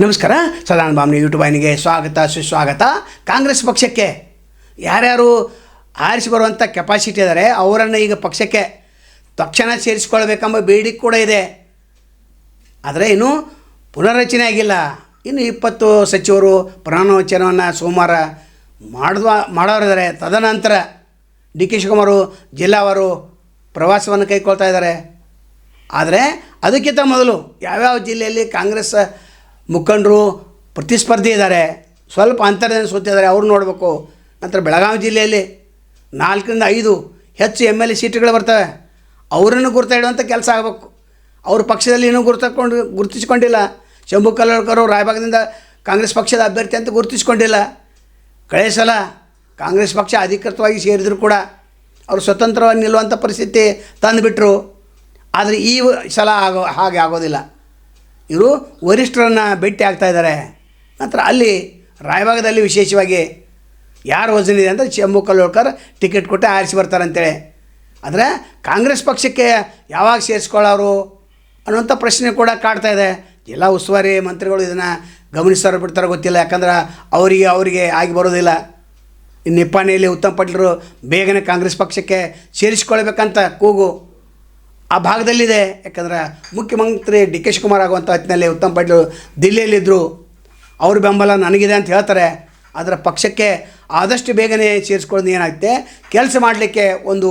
ನಮಸ್ಕಾರ. ಸದಾನಂದ ಬಾಮ್ನಿ ಯೂಟ್ಯೂಬ್ ವಾಹಿನಿಗೆ ಸ್ವಾಗತ ಸುಸ್ವಾಗತ. ಕಾಂಗ್ರೆಸ್ ಪಕ್ಷಕ್ಕೆ ಯಾರ್ಯಾರು ಆರಿಸಿ ಬರುವಂಥ ಕೆಪಾಸಿಟಿ ಇದ್ದಾರೆ ಅವರನ್ನು ಈಗ ಪಕ್ಷಕ್ಕೆ ತಕ್ಷಣ ಸೇರಿಸ್ಕೊಳ್ಬೇಕೆಂಬ ಬೇಡಿಕೆ ಕೂಡ ಇದೆ. ಆದರೆ ಇನ್ನೂ ಪುನರ್ರಚನೆ ಆಗಿಲ್ಲ. ಇನ್ನು 20 ಸಚಿವರು ಪ್ರಮಾಣವಚನವನ್ನು ಸೋಮವಾರ ಮಾಡೋರಿದ್ದಾರೆ. ತದನಂತರ ಡಿ ಕೆ ಶಿವಕುಮಾರ್ ಜಿಲ್ಲಾವಾರು ಪ್ರವಾಸವನ್ನು ಕೈಗೊಳ್ತಾ ಇದ್ದಾರೆ. ಆದರೆ ಅದಕ್ಕಿಂತ ಮೊದಲು ಯಾವ್ಯಾವ ಜಿಲ್ಲೆಯಲ್ಲಿ ಕಾಂಗ್ರೆಸ್ ಮುಖಂಡರು ಪ್ರತಿಸ್ಪರ್ಧಿ ಇದ್ದಾರೆ, ಸ್ವಲ್ಪ ಅಂತರದಿಂದ ಸೋತಿದ್ದಾರೆ, ಅವ್ರು ನೋಡಬೇಕು. ನಂತರ ಬೆಳಗಾವಿ ಜಿಲ್ಲೆಯಲ್ಲಿ 4ರಿಂದ 5 ಹೆಚ್ಚು MLA ಸೀಟುಗಳು ಬರ್ತವೆ. ಅವರನ್ನು ಗುರ್ತಿಡುವಂಥ ಕೆಲಸ ಆಗಬೇಕು. ಅವ್ರ ಪಕ್ಷದಲ್ಲಿ ಇನ್ನೂ ಗುರುತಿಸ್ಕೊಂಡಿಲ್ಲ. ಶಂಭು ಕಲ್ಲೋಳ್ಕರ್ ರಾಯಬಾಗದಿಂದ ಕಾಂಗ್ರೆಸ್ ಪಕ್ಷದ ಅಭ್ಯರ್ಥಿ ಅಂತ ಗುರುತಿಸ್ಕೊಂಡಿಲ್ಲ. ಕಳೆದ ಸಲ ಕಾಂಗ್ರೆಸ್ ಪಕ್ಷ ಅಧಿಕೃತವಾಗಿ ಸೇರಿದರೂ ಕೂಡ ಅವರು ಸ್ವತಂತ್ರವಾಗಿ ನಿಲ್ಲುವಂಥ ಪರಿಸ್ಥಿತಿ ತಂದುಬಿಟ್ರು. ಆದರೆ ಈ ಸಲ ಹಾಗೆ ಆಗೋದಿಲ್ಲ. ಇವರು ವರಿಷ್ಠರನ್ನು ಭೇಟಿ ಆಗ್ತಾಯಿದ್ದಾರೆ. ನಂತರ ಅಲ್ಲಿ ರಾಯಬಾಗದಲ್ಲಿ ವಿಶೇಷವಾಗಿ ಯಾರು ವಜನ್ ಇದೆ ಅಂತ ಶಂಭು ಕಲ್ಲೋಳ್ಕರ್ ಟಿಕೆಟ್ ಕೊಟ್ಟು ಆರಿಸಿ ಬರ್ತಾರೆ ಅಂತೇಳಿ. ಆದರೆ ಕಾಂಗ್ರೆಸ್ ಪಕ್ಷಕ್ಕೆ ಯಾವಾಗ ಸೇರಿಸ್ಕೊಳ್ಳೋರು ಅನ್ನುವಂಥ ಪ್ರಶ್ನೆ ಕೂಡ ಕಾಡ್ತಾ ಇದೆ. ಜಿಲ್ಲಾ ಉಸ್ತುವಾರಿ ಮಂತ್ರಿಗಳು ಇದನ್ನು ಗಮನಿಸ್ತಾರೋ ಬಿಡ್ತಾರೋ ಗೊತ್ತಿಲ್ಲ. ಯಾಕಂದ್ರೆ ಅವರಿಗೆ ಆಗಿ ಬರೋದಿಲ್ಲ. ಇನ್ನು ನಿಪ್ಪಾಣಿಯಲ್ಲಿ ಉತ್ತಮ್ ಪಾಟೀಲರು ಬೇಗನೆ ಕಾಂಗ್ರೆಸ್ ಪಕ್ಷಕ್ಕೆ ಸೇರಿಸ್ಕೊಳ್ಬೇಕಂತ ಕೂಗು ಆ ಭಾಗದಲ್ಲಿದೆ. ಯಾಕಂದ್ರೆ ಮುಖ್ಯಮಂತ್ರಿ ಡಿ ಕೆ ಶಿವಕುಮಾರ್ ಆಗುವಂಥ ಹೊತ್ತಿನಲ್ಲಿ ಉತ್ತಮ್ ಪಾಟೀಲ್ ದಿಲ್ಲಿಯಲ್ಲಿದ್ದರು. ಅವ್ರ ಬೆಂಬಲ ನನಗಿದೆ ಅಂತ ಹೇಳ್ತಾರೆ. ಆದರೆ ಪಕ್ಷಕ್ಕೆ ಆದಷ್ಟು ಬೇಗನೆ ಸೇರಿಸ್ಕೊಳ್ಳೋದು ಏನಾಗುತ್ತೆ, ಕೆಲಸ ಮಾಡಲಿಕ್ಕೆ ಒಂದು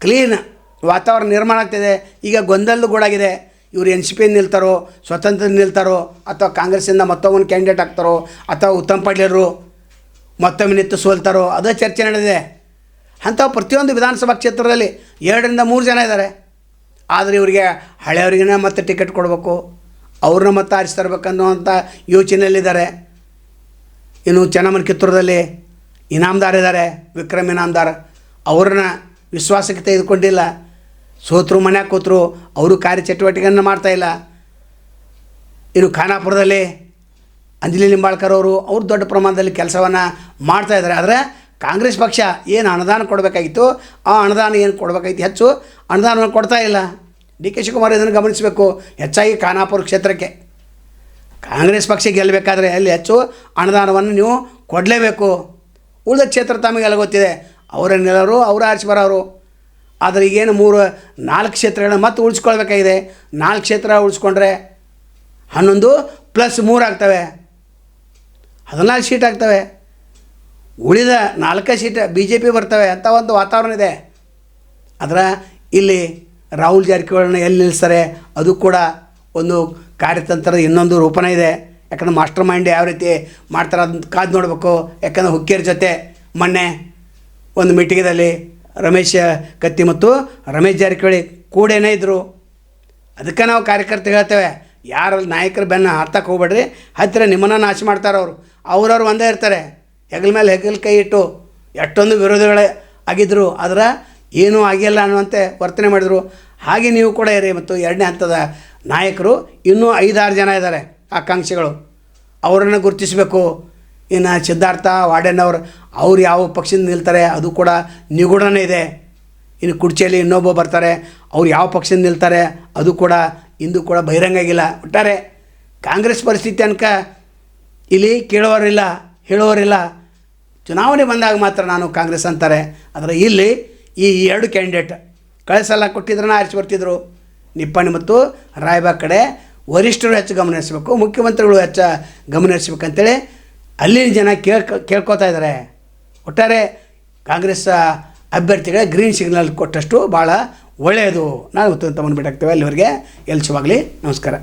ಕ್ಲೀನ್ ವಾತಾವರಣ ನಿರ್ಮಾಣ ಆಗ್ತಿದೆ. ಈಗ ಗೊಂದಲದ ಗೂಡಾಗಿದೆ. ಇವರು NCP ನಿಲ್ತಾರೋ, ಸ್ವತಂತ್ರ ನಿಲ್ತಾರೋ, ಅಥವಾ ಕಾಂಗ್ರೆಸ್ಸಿಂದ ಮತ್ತೊಬ್ಬನ ಕ್ಯಾಂಡಿಡೇಟ್ ಆಗ್ತಾರೋ, ಅಥವಾ ಉತ್ತಮ್ ಪಾಟೀಲರು ಮತ್ತೊಮ್ಮೆ ನಿಂತು ಸೋಲ್ತಾರೋ, ಅದೇ ಚರ್ಚೆ ನಡೆದಿದೆ. ಅಂಥ ಪ್ರತಿಯೊಂದು ವಿಧಾನಸಭಾ ಕ್ಷೇತ್ರದಲ್ಲಿ 2ರಿಂದ 3 ಜನ ಇದ್ದಾರೆ. ಆದರೆ ಇವರಿಗೆ ಹಳೆಯವರಿಗೇ ಮತ್ತೆ ಟಿಕೆಟ್ ಕೊಡಬೇಕು, ಅವ್ರನ್ನ ಮತ್ತೆ ಆರಿಸಿ ತರಬೇಕನ್ನುವಂಥ ಯೋಚನೆಯಲ್ಲಿದ್ದಾರೆ. ಇನ್ನು ಚೆನ್ನಮ್ಮನ ಕಿತ್ತೂರದಲ್ಲಿ ಇನಾಮದಾರ್ ಇದ್ದಾರೆ, ವಿಕ್ರಮ್ ಇನಾಮದಾರ್. ಅವ್ರನ್ನ ವಿಶ್ವಾಸಕ್ಕೆ ತೆಗೆದುಕೊಂಡಿಲ್ಲ. ಸೋತರು, ಮನ್ಯಾಗ ಕೂತರು, ಅವರು ಕಾರ್ಯಚಟುವಟಿಕೆಯನ್ನು ಮಾಡ್ತಾಯಿಲ್ಲ. ಇನ್ನು ಖಾನಾಪುರದಲ್ಲಿ ಅಂಜಲಿ ಲಿಂಬಾಳ್ಕರ್ ಅವರು ದೊಡ್ಡ ಪ್ರಮಾಣದಲ್ಲಿ ಕೆಲಸವನ್ನು ಮಾಡ್ತಾಯಿದ್ದಾರೆ. ಆದರೆ ಕಾಂಗ್ರೆಸ್ ಪಕ್ಷ ಏನು ಅನುದಾನ ಕೊಡಬೇಕಾಗಿತ್ತು ಆ ಅನುದಾನ ಏನು ಕೊಡಬೇಕಾಗಿತ್ತು ಹೆಚ್ಚು ಅನುದಾನವನ್ನು ಕೊಡ್ತಾ ಇಲ್ಲ. ಡಿ ಕೆ ಶಿವಕುಮಾರ್ ಇದನ್ನು ಗಮನಿಸಬೇಕು. ಹೆಚ್ಚಾಗಿ ಖಾನಾಪುರ ಕ್ಷೇತ್ರಕ್ಕೆ ಕಾಂಗ್ರೆಸ್ ಪಕ್ಷ ಗೆಲ್ಲಬೇಕಾದ್ರೆ ಅಲ್ಲಿ ಹೆಚ್ಚು ಅನುದಾನವನ್ನು ನೀವು ಕೊಡಲೇಬೇಕು. ಉಳಿದ ಕ್ಷೇತ್ರ ತಮಗೆಲ್ಲ ಗೊತ್ತಿದೆ, ಅವರನ್ನೆಲ್ಲರೂ ಅವರು ಆರಿಸಿ ಬರೋರು. ಆದರೆ ಈಗೇನು 4 ಕ್ಷೇತ್ರಗಳನ್ನ ಮತ್ತೆ ಉಳಿಸ್ಕೊಳ್ಬೇಕಾಗಿದೆ. 4 ಕ್ಷೇತ್ರ ಉಳಿಸ್ಕೊಂಡ್ರೆ 11 + 3 ಆಗ್ತವೆ, 14 ಸೀಟ್ ಆಗ್ತವೆ. ಉಳಿದ 4 ಸೀಟ್ BJP ಬರ್ತವೆ ಅಂತ ಒಂದು ವಾತಾವರಣ ಇದೆ. ಆದರೆ ಇಲ್ಲಿ ರಾಹುಲ್ ಜಾರಕಿಹೊಳಿನ ಎಲ್ಲಿ ನಿಲ್ಲಿಸ್ತಾರೆ ಅದು ಕೂಡ ಒಂದು ಕಾರ್ಯತಂತ್ರದ ಇನ್ನೊಂದು ರೂಪನೇ ಇದೆ. ಯಾಕಂದ್ರೆ ಮಾಸ್ಟರ್ ಮೈಂಡ್ ಯಾವ ರೀತಿ ಮಾಡ್ತಾರೆ ಅದನ್ನು ಕಾದು ನೋಡಬೇಕು. ಯಾಕಂದರೆ ಹುಕ್ಕೇರಿ ಜೊತೆ ಮೊನ್ನೆ ಒಂದು ಮೀಟಿಂಗದಲ್ಲಿ ರಮೇಶ್ ಕತ್ತಿ ಮತ್ತು ರಮೇಶ್ ಜಾರಕಿಹೊಳಿ ಕೂಡೇನೇ ಇದ್ದರು. ಅದಕ್ಕೆ ನಾವು ಕಾರ್ಯಕರ್ತರು ಹೇಳ್ತೇವೆ, ಯಾರು ನಾಯಕರು ಬೆನ್ನು ಹತ್ತಕ್ಕೆ ಹೋಗ್ಬೇಡ್ರಿ, ಹತ್ತಿರ ನಿಮ್ಮನ್ನು ನಾಶ ಮಾಡ್ತಾರೆ. ಅವ್ರವ್ರು ಒಂದೇ ಇರ್ತಾರೆ. ಹೆಗಲ ಮೇಲೆ ಹೆಗಲ ಕೈ ಇಟ್ಟು ಎಷ್ಟೊಂದು ವಿರೋಧಿಗಳೇ ಆಗಿದ್ದರು, ಆದರೆ ಏನೂ ಆಗಿಲ್ಲ ಅನ್ನುವಂತೆ ವರ್ತನೆ ಮಾಡಿದರು. ಹಾಗೆ ನೀವು ಕೂಡ ಇರಿ. ಮತ್ತು 2ನೇ ಹಂತದ ನಾಯಕರು ಇನ್ನೂ 5-6 ಜನ ಇದ್ದಾರೆ ಆಕಾಂಕ್ಷಿಗಳು, ಅವರನ್ನು ಗುರುತಿಸಬೇಕು. ಇನ್ನು ಸಿದ್ಧಾರ್ಥ ವಾರ್ಡೆನ್ ಅವ್ರು ಯಾವ ಪಕ್ಷದಿಂದ ನಿಲ್ತಾರೆ ಅದು ಕೂಡ ನಿಗೂಢನೇ ಇದೆ. ಇನ್ನು ಕುರ್ಚಿಯಲ್ಲಿ ಇನ್ನೊಬ್ಬ ಬರ್ತಾರೆ, ಅವ್ರು ಯಾವ ಪಕ್ಷದಿಂದ ನಿಲ್ತಾರೆ ಅದು ಕೂಡ ಇಂದು ಕೂಡ ಬಹಿರಂಗ ಆಗಿಲ್ಲ. ಒಟ್ಟಾರೆ ಕಾಂಗ್ರೆಸ್ ಪರಿಸ್ಥಿತಿ ತನಕ ಇಲ್ಲಿ ಕೇಳುವವರಿಲ್ಲ, ಹೇಳುವವರಿಲ್ಲ. ಚುನಾವಣೆ ಬಂದಾಗ ಮಾತ್ರ ನಾನು ಕಾಂಗ್ರೆಸ್ ಅಂತಾರೆ. ಆದರೆ ಇಲ್ಲಿ ಈ 2 ಕ್ಯಾಂಡಿಡೇಟ್ ಕಳೆದ ಸಲ ಕೊಟ್ಟಿದ್ರನ್ನ ಆರಿಸಿ ಬರ್ತಿದ್ರು. ನಿಪ್ಪಾಣಿ ಮತ್ತು ರಾಯಬಾಗ್ ಕಡೆ ವರಿಷ್ಠರು ಹೆಚ್ಚು ಗಮನ ಹರಿಸಬೇಕು, ಮುಖ್ಯಮಂತ್ರಿಗಳು ಹೆಚ್ಚು ಗಮನ ಹರಿಸಬೇಕಂತೇಳಿ ಅಲ್ಲಿನ ಜನ ಕೇಳ್ಕೊತಾ ಇದ್ದಾರೆ. ಒಟ್ಟಾರೆ ಕಾಂಗ್ರೆಸ್ ಅಭ್ಯರ್ಥಿಗಳ ಗ್ರೀನ್ ಸಿಗ್ನಲ್ ಕೊಟ್ಟಷ್ಟು ಭಾಳ ಒಳ್ಳೆಯದು. ನಾವು ತಮ್ಮನ್ನು ಭೇಟಿ ಆಗ್ತೇವೆ. ಅಲ್ಲಿವರೆಗೆ ಎಲ್ಸುವಾಗಲಿ. ನಮಸ್ಕಾರ.